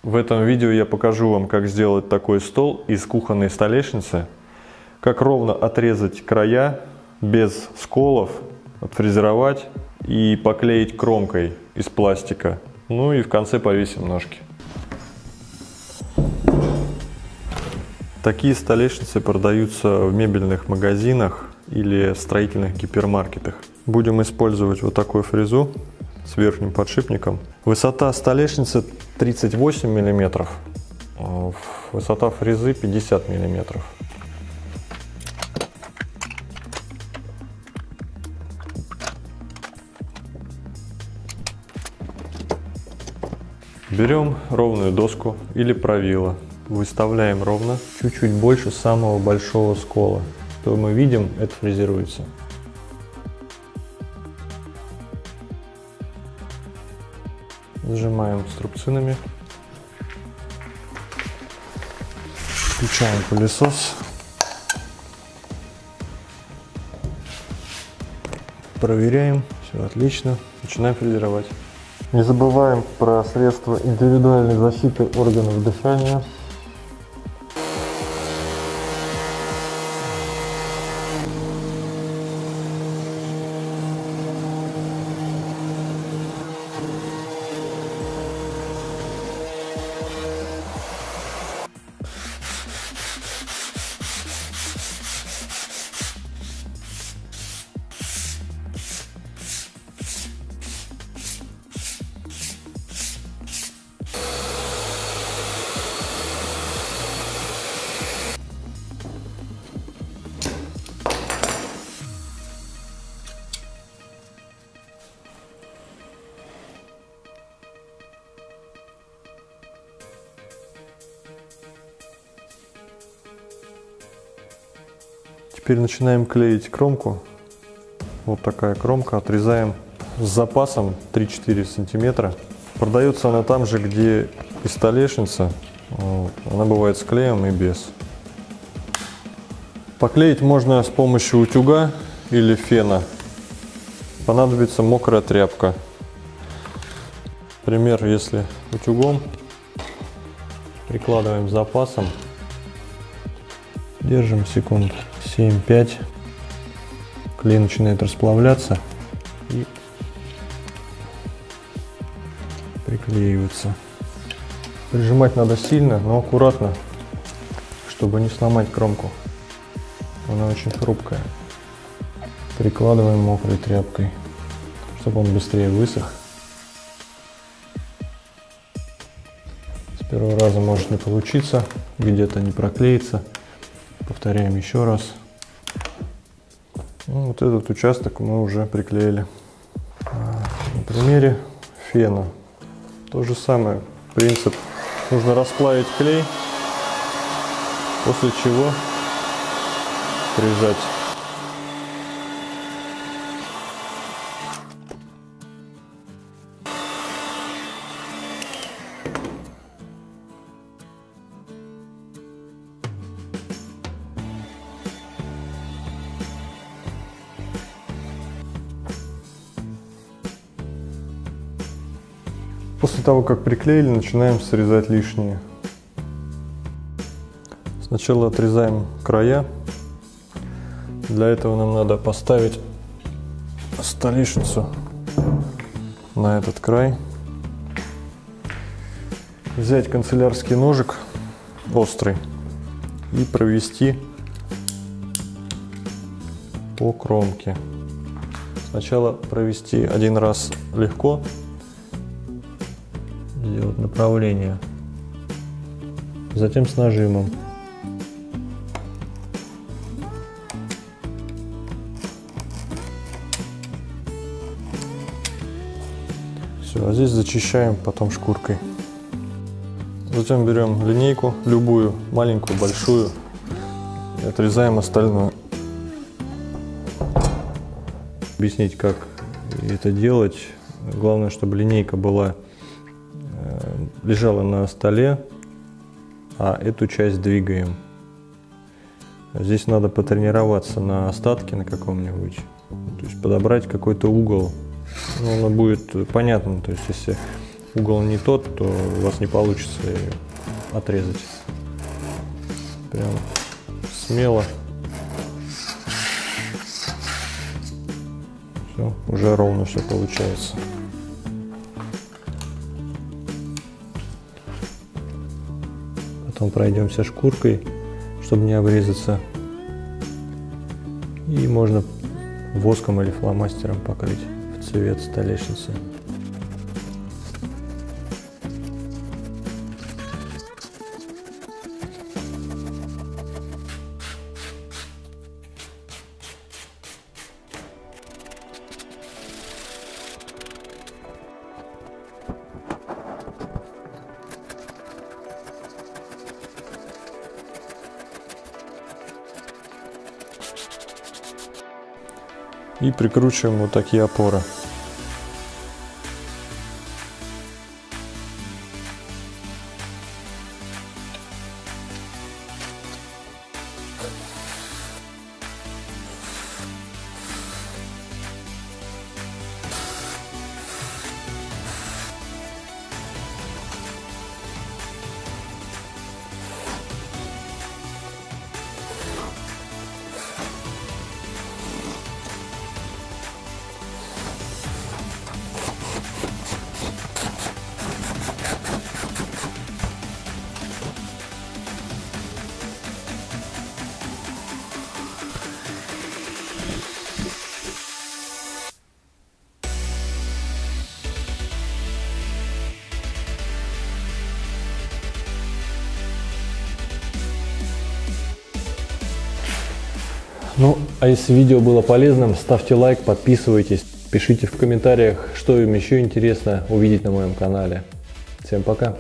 В этом видео я покажу вам, как сделать такой стол из кухонной столешницы, как ровно отрезать края без сколов, отфрезеровать и поклеить кромкой из пластика. Ну и в конце повесим ножки. Такие столешницы продаются в мебельных магазинах или в строительных гипермаркетах. Будем использовать вот такую фрезу с верхним подшипником. Высота столешницы 38 мм, высота фрезы 50 мм. Берем ровную доску или правило, выставляем ровно, чуть-чуть больше самого большого скола. Что мы видим, это фрезеруется. Сжимаем струбцинами. Включаем пылесос. Проверяем. Все отлично. Начинаем фрезеровать. Не забываем про средства индивидуальной защиты органов дыхания. Теперь начинаем клеить кромку. Вот такая кромка. Отрезаем с запасом 3-4 сантиметра. Продается она там же, где и столешница. Она бывает с клеем и без. Поклеить можно с помощью утюга или фена. Понадобится мокрая тряпка. Например, если утюгом, прикладываем с запасом. Держим секунд 7-5. Клей начинает расплавляться и приклеиваться. Прижимать надо сильно, но аккуратно, чтобы не сломать кромку. Она очень хрупкая. Прикладываем мокрой тряпкой, чтобы он быстрее высох. С первого раза может не получиться, где-то не проклеится. Повторяем еще раз. Вот этот участок мы уже приклеили. На примере фена. То же самое принцип. Нужно расплавить клей, после чего прижать. После того, как приклеили, начинаем срезать лишнее. Сначала отрезаем края. Для этого нам надо поставить столешницу на этот край. Взять канцелярский ножик острый и провести по кромке. Сначала провести один раз легко. Сделать направление, затем с нажимом. Все, а здесь зачищаем потом шкуркой. Затем берем линейку, любую, маленькую, большую, и отрезаем остальное. Объяснить, как это делать. Главное, чтобы линейка лежала на столе, а эту часть двигаем. Здесь надо потренироваться на остатке на каком-нибудь, то есть подобрать какой-то угол. Оно будет понятно, то есть если угол не тот, то у вас не получится ее отрезать. Прям смело. Все, уже ровно все получается. Потом пройдемся шкуркой, чтобы не обрезаться. И можно воском или фломастером покрыть в цвет столешницы. И прикручиваем вот такие опоры. Ну, а если видео было полезным, ставьте лайк, подписывайтесь, пишите в комментариях, что им еще интересно увидеть на моем канале. Всем пока!